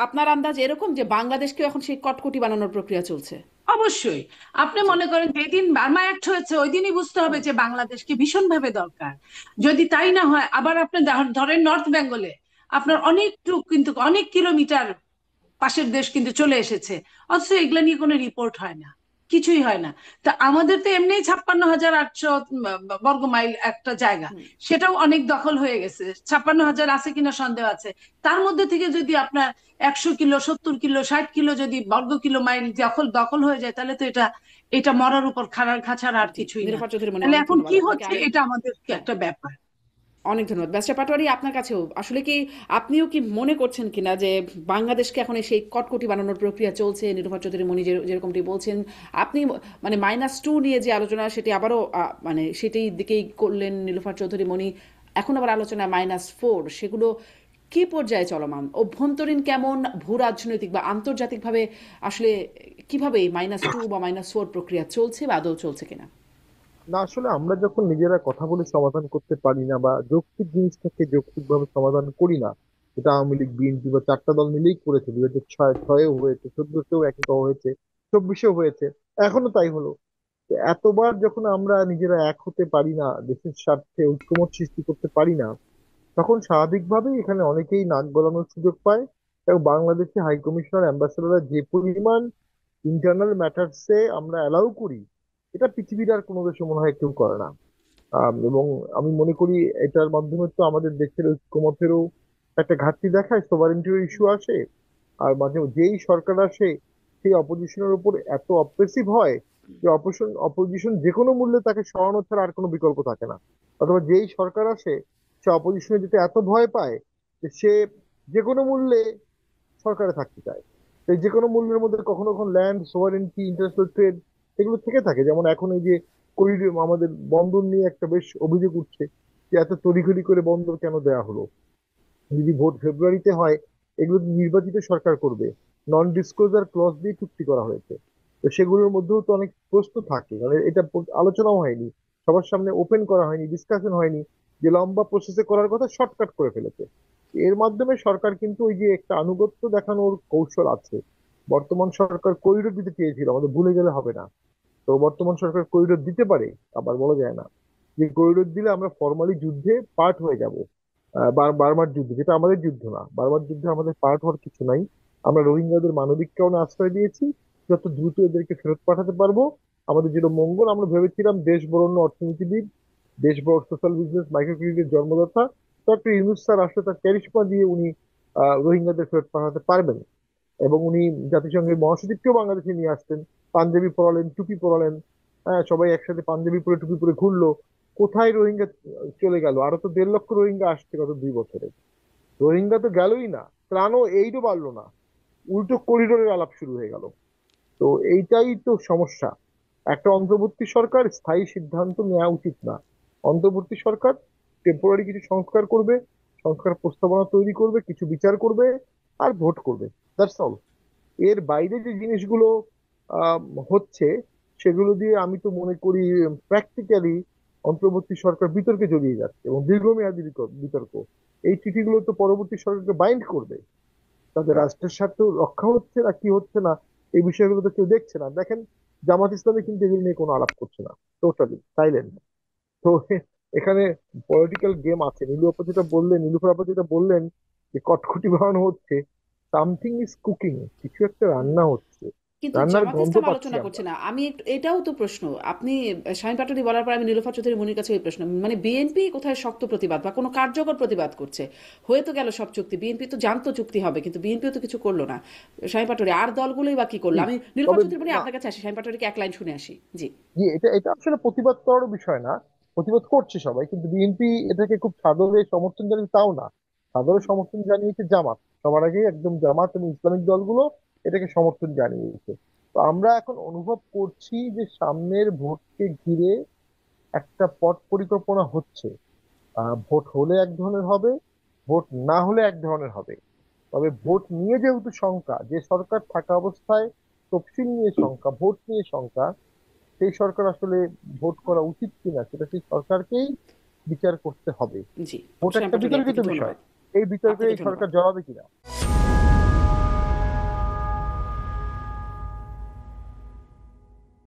আপনার আন্দাজ এরকম যে বাংলাদেশকে এখন সেই কটকটি বানানোর প্রক্রিয়া চলছে? অবশ্যই। আপনি জি। মনে করেন যেদিন বার্মা অ্যাক্ট হয়েছে ওই দিনই বুঝতে হবে হুম। যে বাংলাদেশকে ভীষণভাবে দরকার। যদি তাই না হয়, আবার আপনি ধরেন নর্থ বেঙ্গলে আপনার কিন্তু অনেক কিলোমিটার পাশের দেশ কিন্তু চলে এসেছে, অথচ এগুলা নিয়ে কোনো রিপোর্ট হয় না, কিছুই হয় না। তা আমাদের তো এমনি 56,800 বর্গ মাইল একটা জায়গা, হুম। সেটাও অনেক দখল হয়ে গেছে। 56,000 আছে কিনা সন্দেহ আছে। তার মধ্যে থেকে যদি আপনার 100 কিলো, 70 কিলো, 60 কিলো যদি বর্গ কিলো মাইল দখল দখল হয়ে যায়, তাহলে তো এটা এটা মরার উপর খাড়ার ঘা ছাড়া আর জি, কিছুই না। নিরুপা চৌধুরী মনি, তাহলে অনেক এখন ধন্যবাদ কি আপনাকে। হচ্ছে, আমি এটা আমাদের হ্যাঁ, একটা ব্যাপার। অনেক ধন্যবাদ ব্যারিস্টার পাটোয়ারি। আপনার কাছেও আসলে কি, আপনিও কি মনে করছেন কিনা যে বাংলাদেশকে এখন সেই কটকটি বানানোর প্রক্রিয়া চলছে, নিরুপা চৌধুরী মনি যেরকমটি বলছেন? আপনি মানে -2 নিয়ে যে আলোচনা, সেটি আবারও মানে সেটাই দিকেই করলেন নীলুফার চৌধুরী মনি। এখন আবার আলোচনা -4, সেগুলো কি পর্যায়ে চলমান? অভ্যন্তরীণ কেমন? ভূ রাজনৈতিক বা আন্তর্জাতিকভাবে আসলে কিভাবে এই -2 বা -4 প্রক্রিয়া চলছে বা আদৌ চলছে কিনা? না, আসলে আমরা যখন নিজেরা কথা বলে সমাধান করতে পারি না বা যৌক্তিক জিনিসটাকে যৌক্তিক ভাবে সমাধান করি না, এটা আওয়ামী লীগ বিএনপি বা চারটা দল মিলেই করেছে। 2006-এও হয়েছে, 14-তেও একই হয়েছে, 24-এও হয়েছে, এখনো তাই হলো। তো এতবার যখন আমরা নিজেরা এক হতে পারি না, দেশের স্বার্থে ঐক্যমত সৃষ্টি করতে পারি না, তখন স্বাভাবিকভাবেই এখানে অনেকেই নাক গলানোর সুযোগ পায়। এবং বাংলাদেশে হাই কমিশনার অ্যাম্বাসেডররা যে পরিমাণ ইন্টারনাল ম্যাটার্সে আমরা অ্যালাউ করি, এটা পৃথিবীর আর কোনো দেশে মনে হয় কেউ করে না। এবং আমি মনে করি এটার মাধ্যমে তো আমাদের দেশের ঐক্যমতেরও একটা ঘাটতি দেখায়, সোভারেন্টির ইস্যু আসে। আর মাঝে যেই সরকার আসে, সেই অপোজিশনের উপর এত অপ্রেসিভ হয় যে অপোজিশন অপোজিশন যে কোনো মূল্যে তাকে সরানো ছাড়া আর কোনো বিকল্প থাকে না। অথবা যেই সরকার আসে, সে অপোজিশনে যেতে এত ভয় পায় যে সে যে কোনো মূল্যে সরকারে থাকতে চায়। তো এই যে কোনো মূল্যের মধ্যে কখনো কখনো ল্যান্ড সোভারেন্টি, ইন্টারন্যাশনাল ট্রেড, এগুলো থেকে থাকে। যেমন এখন এই যে করিডোর, আমাদের বন্দর নিয়ে একটা বেশ অভিযোগ উঠছে যে এত তড়িঘড়ি করে বন্দর কেন দেওয়া হলো। যদি ভোট ফেব্রুয়ারিতে হয়, এগুলো নির্বাচিত সরকার করবে। নন ডিসক্লোজার ক্লজ দিয়ে চুক্তি করা হয়েছে। তো সেগুলোর মধ্যেও তো অনেক প্রশ্ন থাকে, মানে এটা আলোচনাও হয়নি, সবার সামনে ওপেন করা হয়নি, ডিসকাশন হয়নি, যে লম্বা প্রসেসে করার কথা শর্টকাট করে ফেলেছে। এর মাধ্যমে সরকার কিন্তু ওই যে একটা আনুগত্য দেখানোর কৌশল আছে। বর্তমান সরকার করিডোর দিতে চেয়েছিল, আমাদের ভুলে গেলে হবে না। তো বর্তমান সরকার করিডোর দিতে পারে, আবার বলা যায় না যে করিডোর দিলে আমরা ফর্মালি যুদ্ধে পার্ট হয়ে যাব। বার্মার যুদ্ধ, যেটা আমাদের যুদ্ধ না, বার্মার যুদ্ধে আমাদের পার্ট হওয়ার কিছু নাই। আমরা রোহিঙ্গাদের মানবিক কারণে আশ্রয় দিয়েছি, যত দ্রুত এদেরকে ফেরত পাঠাতে পারবো আমাদের যেটা মঙ্গল। আমরা ভেবেছিলাম দেশ বরণ্য অর্থনীতিবিদ, দেশ বড় সোশ্যাল বিজনেস মাইক্রো ক্রেডিটের জন্মদাতা ডক্টর ইউনূস স্যার আসলে তার ক্যারিশমা দিয়ে উনি রোহিঙ্গাদের ফেরত পাঠাতে পারবেন। এবং উনি জাতিসংঘের মহাসচিবকেও বাংলাদেশে নিয়ে আসতেন, পাঞ্জাবি পরালেন, টুপি পরালেন। হ্যাঁ, সবাই একসাথে পাঞ্জাবি পরে টুপি পরে ঘুরলো। কোথায় রোহিঙ্গা চলে গেল? আরো তো 1.5 লক্ষ রোহিঙ্গা আসছে গত 2 বছরে। রোহিঙ্গা তো গেলই না, ত্রাণও এইটু বাড়লো না, উল্টো করিডোরের আলাপ শুরু হয়ে গেল। তো এইটাই তো সমস্যা। একটা অন্তর্বর্তী সরকার স্থায়ী সিদ্ধান্ত নেওয়া উচিত না। অন্তর্বর্তী সরকার টেম্পোরারি কিছু সংস্কার করবে, সংস্কার প্রস্তাবনা তৈরি করবে, কিছু বিচার করবে, আর ভোট করবে। That's all. এর বাইরে যে জিনিসগুলো আম, হচ্ছে, সেগুলো দিয়ে আমি তো মনে করি প্র্যাকটিক্যালি অন্তর্বর্তী সরকার বিতর্কে জড়িয়ে যাচ্ছে, এবং দীর্ঘমেয়াদী বিতর্ক। এই চিঠিগুলো তো পরবর্তী সরকারকে বাইন্ড করবে। তাদের রাষ্ট্রের স্বার্থ রক্ষা হচ্ছে না কি হচ্ছে না, এই বিষয়গুলো তো কেউ দেখছে না। দেখেন, জামাত ইসলামী কিন্তু এগুলো নিয়ে কোনো আলাপ করছে না, টোটালি সাইলেন্ট। তো এখানে পলিটিক্যাল গেম আছে। নীলুফার আপা যেটা বললেন যে কটকটি বানানো হচ্ছে, সামথিং ইজ কুকিং, কিছু একটা রান্না হচ্ছে, কিন্তু রান্নার জামাত গন্ধ ইসলাম পাচ্ছি আলোচনা আমরা। করছে না। আমি এটাও তো প্রশ্ন। আপনি শামীম পাটোয়ারি বলার পর আমি নীলোফার চৌধুরী মনির কাছে এই প্রশ্ন, মানে বিএনপি কোথায় শক্ত প্রতিবাদ বা কোনো কার্যকর প্রতিবাদ করছে? হয়ে তো গেল সব চুক্তি, বিএনপি তো জানতো চুক্তি হবে, কিন্তু বিএনপিও তো কিছু করলো না। শামীম পাটোয়ারি আর দলগুলোই বা কি করলো? জি, আমি নীলোফার তবে চৌধুরী মনি না, আপনার কাছে আসি, শামীম পাটোয়ারিকে এক লাইন শুনে আসি। জি। জি, এটা এটা আসলে প্রতিবাদ করার বিষয় না। প্রতিবাদ করছে সবাই, কিন্তু বিএনপি এটাকে খুব সাদরে সমর্থন জানিয়ে তাও না। সাদরে সমর্থন জানিয়েছে জামাত, সবার আগে একদম জামাত এবং ইসলামিক দলগুলো এটাকে সমর্থন জানিয়েছে। তো আমরা এখন অনুভব করছি যে সামনের ভোটকে ঘিরে একটা পথ পরিকল্পনা হচ্ছে। ভোট হলে এক ধরনের হবে, ভোট না হলে এক ধরনের হবে। তবে ভোট নিয়ে যেহেতু শঙ্কা, যে সরকার থাকা অবস্থায় তফসিল নিয়ে শঙ্কা, ভোট নিয়ে শঙ্কা, সেই সরকার আসলে ভোট করা উচিত কিনা সেটা সেই সরকারকেই বিচার করতে হবে। জি। ভোট শামীম একটা পাটোয়ারি, বিতর্কিত আপনাকে বিষয়, ধন্যবাদ। এই বিতর্কে আপনাকে এই ধন্যবাদ। সরকার জড়াবে কিনা।